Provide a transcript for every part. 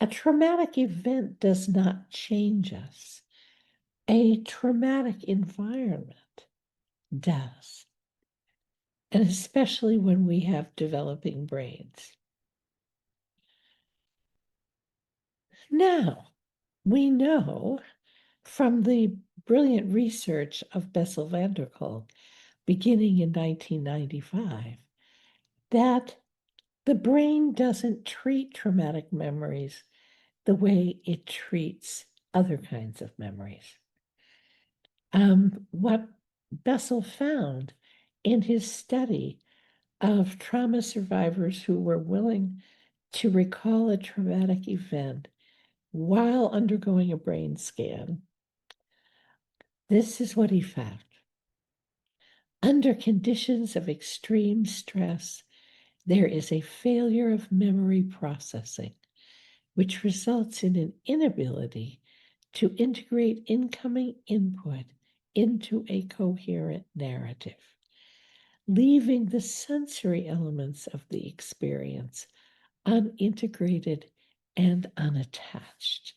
A traumatic event does not change us. A traumatic environment does, and especially when we have developing brains. Now, we know from the brilliant research of Bessel van der Kolk beginning in 1995 that the brain doesn't treat traumatic memories the way it treats other kinds of memories. What Bessel found in his study of trauma survivors who were willing to recall a traumatic event while undergoing a brain scan, this is what he found. Under conditions of extreme stress, there is a failure of memory processing, which results in an inability to integrate incoming input into a coherent narrative, leaving the sensory elements of the experience unintegrated and unattached.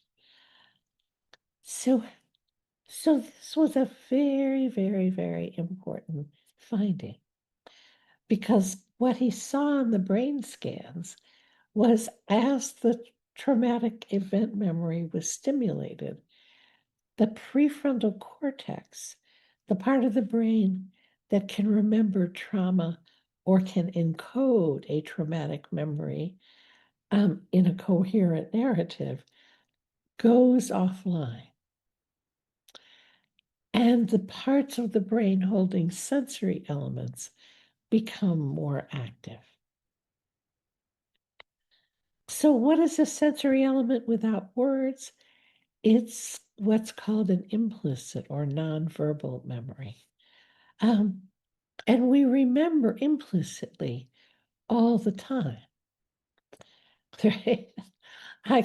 So this was a very, very, very important finding, because what he saw in the brain scans was as the traumatic event memory was stimulated, the prefrontal cortex, the part of the brain that can remember trauma or can encode a traumatic memory in a coherent narrative, goes offline. And the parts of the brain holding sensory elements become more active. So what is a sensory element without words? It's what's called an implicit or nonverbal memory. And we remember implicitly all the time. Right? I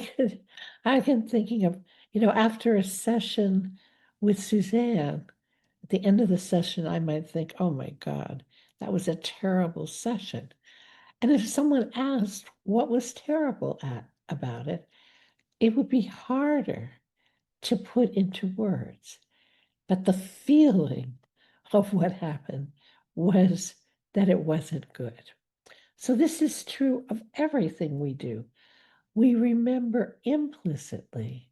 can thinking of, after a session with Suzanne, at the end of the session, I might think, oh my God, that was a terrible session. And if someone asked what was terrible about it, it would be harder to put into words. But the feeling of what happened was that it wasn't good. So this is true of everything we do. We remember implicitly.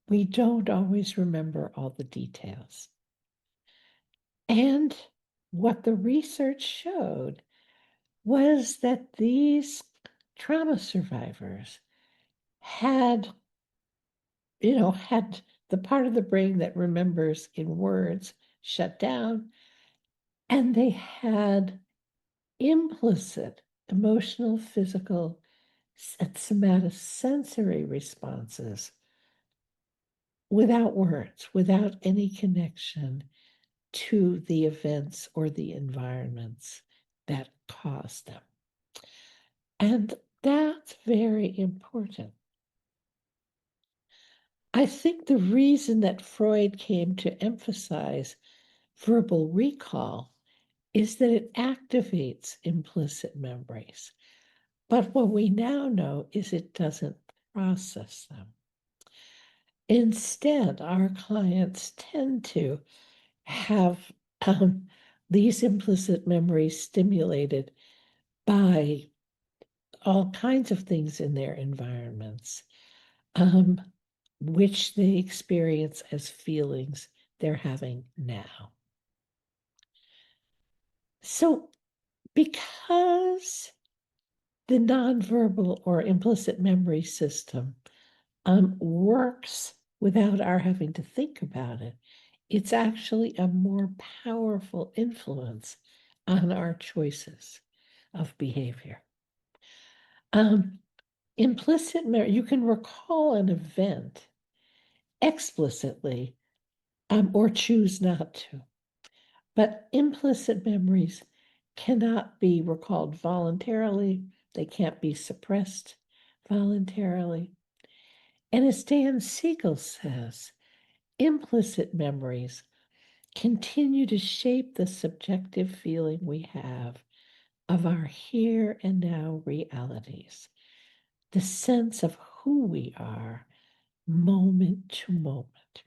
We don't always remember all the details. And what the research showed was that these trauma survivors had the part of the brain that remembers in words shut down, and they had implicit emotional, physical, and somatosensory responses without words, without any connection to the events or the environments that caused them. And that's very important. I think the reason that Freud came to emphasize verbal recall is that it activates implicit memories. But what we now know is it doesn't process them. Instead, our clients tend to have these implicit memories stimulated by all kinds of things in their environments, which they experience as feelings they're having now. So, because the nonverbal or implicit memory system works without our having to think about it, it's actually a more powerful influence on our choices of behavior. Implicit memory, you can recall an event explicitly or choose not to. But implicit memories cannot be recalled voluntarily. They can't be suppressed voluntarily. And as Dan Siegel says, implicit memories continue to shape the subjective feeling we have of our here and now realities, the sense of who we are moment to moment,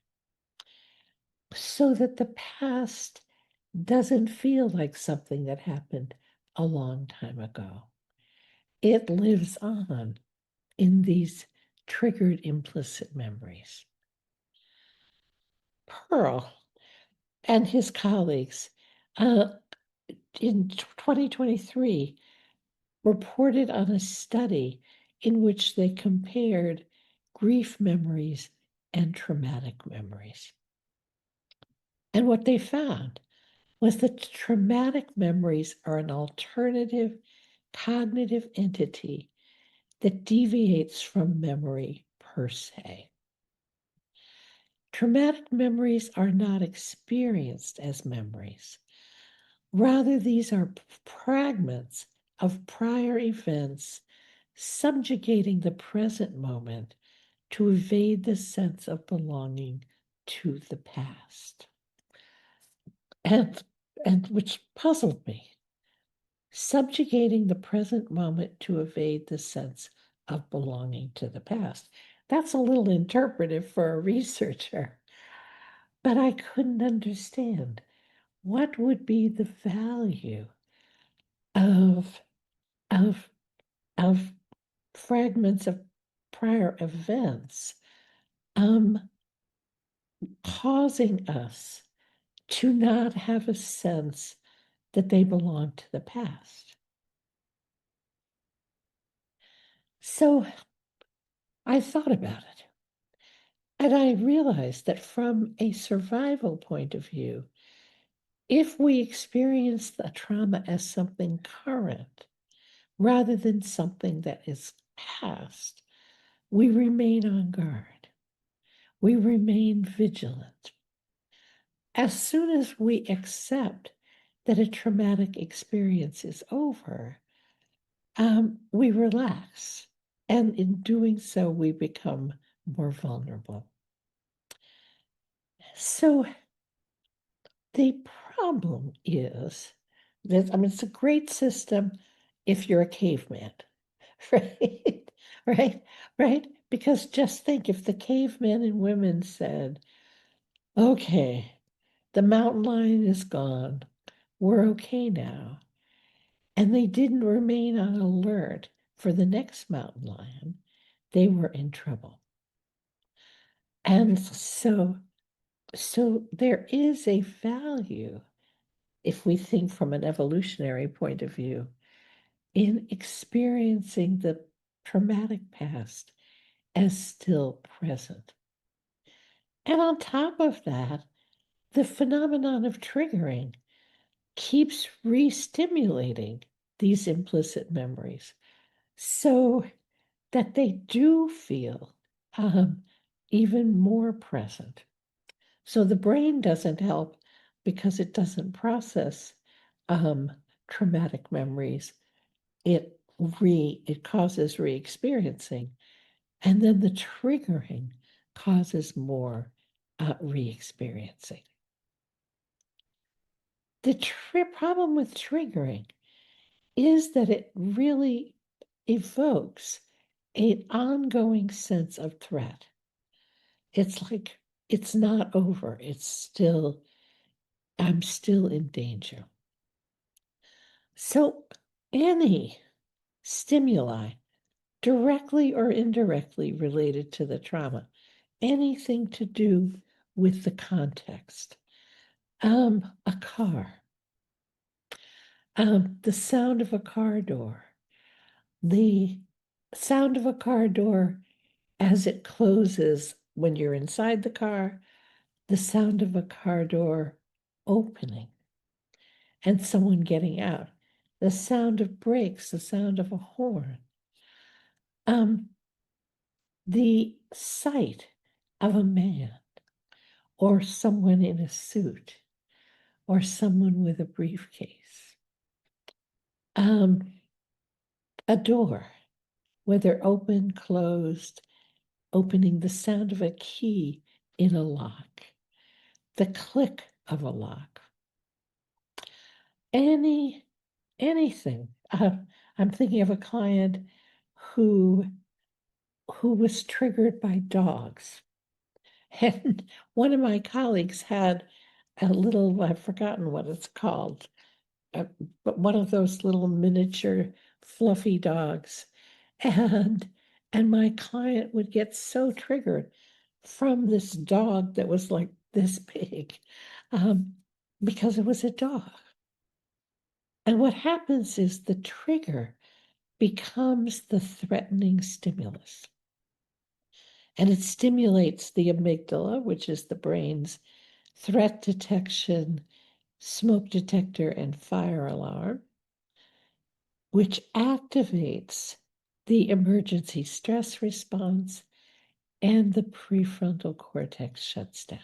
so that the past doesn't feel like something that happened a long time ago. It lives on in these triggered implicit memories. Pearl and his colleagues in 2023 reported on a study in which they compared grief memories and traumatic memories. And what they found was that traumatic memories are an alternative cognitive entity that deviates from memory per se. Traumatic memories are not experienced as memories. Rather, these are fragments of prior events subjugating the present moment to evade the sense of belonging to the past. And which puzzled me. Subjugating the present moment to evade the sense of belonging to the past. That's a little interpretive for a researcher, but I couldn't understand what would be the value of, of, of fragments of prior events causing us to not have a sense that they belong to the past. So I thought about it, and I realized that from a survival point of view, if we experience the trauma as something current rather than something that is past, we remain on guard. We remain vigilant. As soon as we accept that a traumatic experience is over, we relax. And in doing so, we become more vulnerable. So the problem is that, it's a great system if you're a caveman, right? Right? Because just think if the cavemen and women said, okay, the mountain lion is gone, we're okay now. And they didn't remain on alert for the next mountain lion, they were in trouble. And so there is a value, if we think from an evolutionary point of view, in experiencing the traumatic past as still present. And on top of that, the phenomenon of triggering keeps re-stimulating these implicit memories so that they do feel even more present. So the brain doesn't help because it doesn't process traumatic memories. It causes re-experiencing, and then the triggering causes more re-experiencing. The problem with triggering is that it really evokes an ongoing sense of threat. It's like it's not over. I'm still in danger. So any stimuli, directly or indirectly related to the trauma, anything to do with the context, a car, the sound of a car door, the sound of a car door as it closes when you're inside the car, the sound of a car door opening and someone getting out, the sound of brakes, the sound of a horn, the sight of a man or someone in a suit or someone with a briefcase, a door, whether open, closed, opening, the sound of a key in a lock, the click of a lock, anything. I'm thinking of a client who who was triggered by dogs. And one of my colleagues had a little, I've forgotten what it's called, but one of those little miniature fluffy dogs. And my client would get so triggered from this dog that was like this big, um, because it was a dog. And what happens is the trigger becomes the threatening stimulus. And it stimulates the amygdala, which is the brain's threat detection, smoke detector, and fire alarm, which activates the emergency stress response, and the prefrontal cortex shuts down.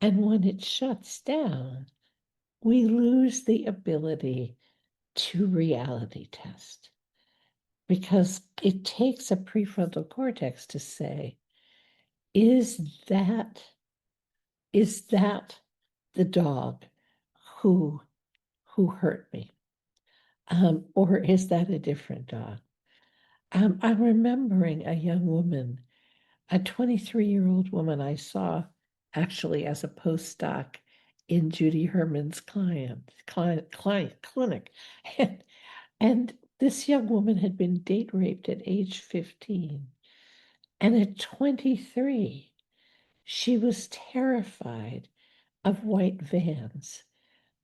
And when it shuts down, we lose the ability to reality test, because it takes a prefrontal cortex to say, is that the dog who hurt me? Or is that a different dog? I'm remembering a young woman, a 23-year-old woman I saw actually as a postdoc in Judy Herman's client clinic. And this young woman had been date raped at age 15. And at 23, she was terrified of white vans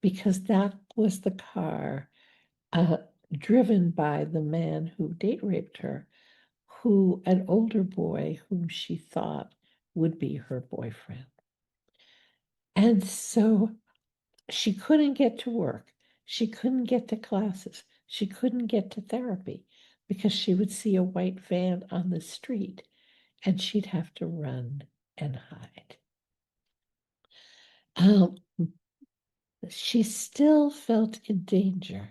because that was the car driven by the man who date raped her, who an older boy whom she thought would be her boyfriend. And so she couldn't get to work. She couldn't get to classes. She couldn't get to therapy because she would see a white van on the street and she'd have to run and hide. She still felt in danger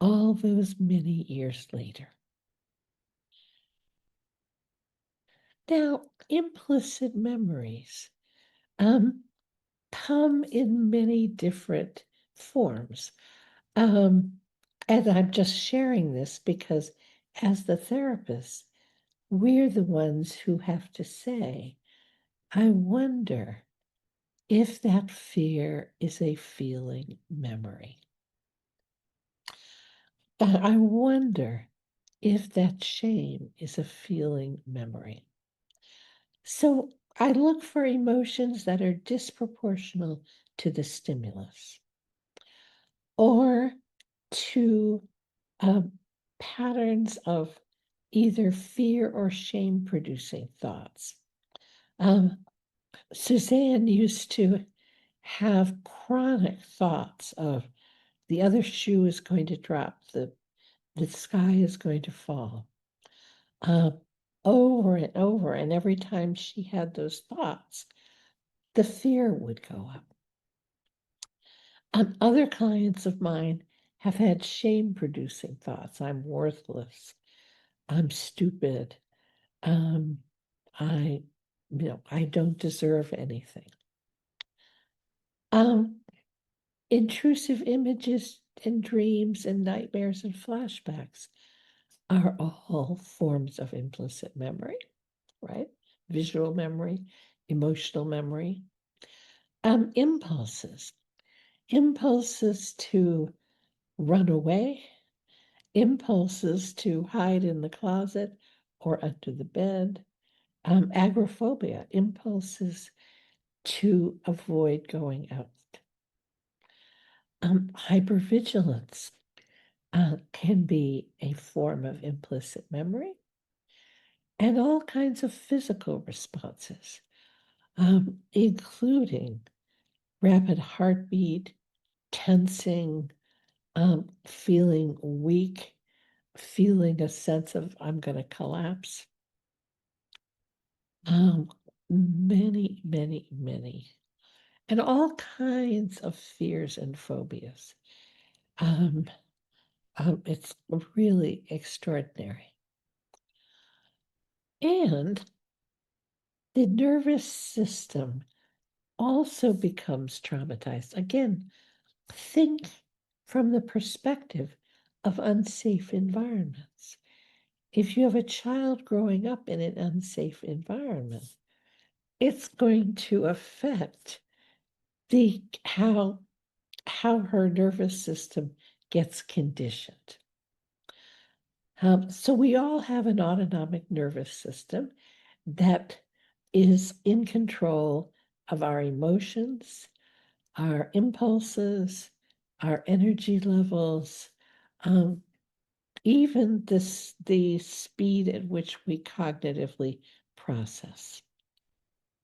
all those many years later. Now, implicit memories come in many different forms. And I'm just sharing this because as the therapist, we're the ones who have to say, I wonder if that fear is a feeling memory. I wonder if that shame is a feeling memory. So I look for emotions that are disproportional to the stimulus or to patterns of either fear or shame producing thoughts. Suzanne used to have chronic thoughts of the other shoe is going to drop, the sky is going to fall, over and over. And every time she had those thoughts, the fear would go up. Other clients of mine have had shame-producing thoughts. I'm worthless. I'm stupid. I don't deserve anything. Intrusive images and dreams and nightmares and flashbacks are all forms of implicit memory, right? Visual memory, emotional memory. Impulses to run away, impulses to hide in the closet or under the bed, agoraphobia, impulses to avoid going out. Hypervigilance can be a form of implicit memory, and all kinds of physical responses, including rapid heartbeat, tensing, feeling weak, feeling a sense of I'm going to collapse. Many, many, many, and all kinds of fears and phobias. It's really extraordinary. And the nervous system also becomes traumatized. Again, think from the perspective of unsafe environments. if you have a child growing up in an unsafe environment, it's going to affect how her nervous system gets conditioned. So we all have an autonomic nervous system that is in control of our emotions, our impulses, our energy levels, even the speed at which we cognitively process.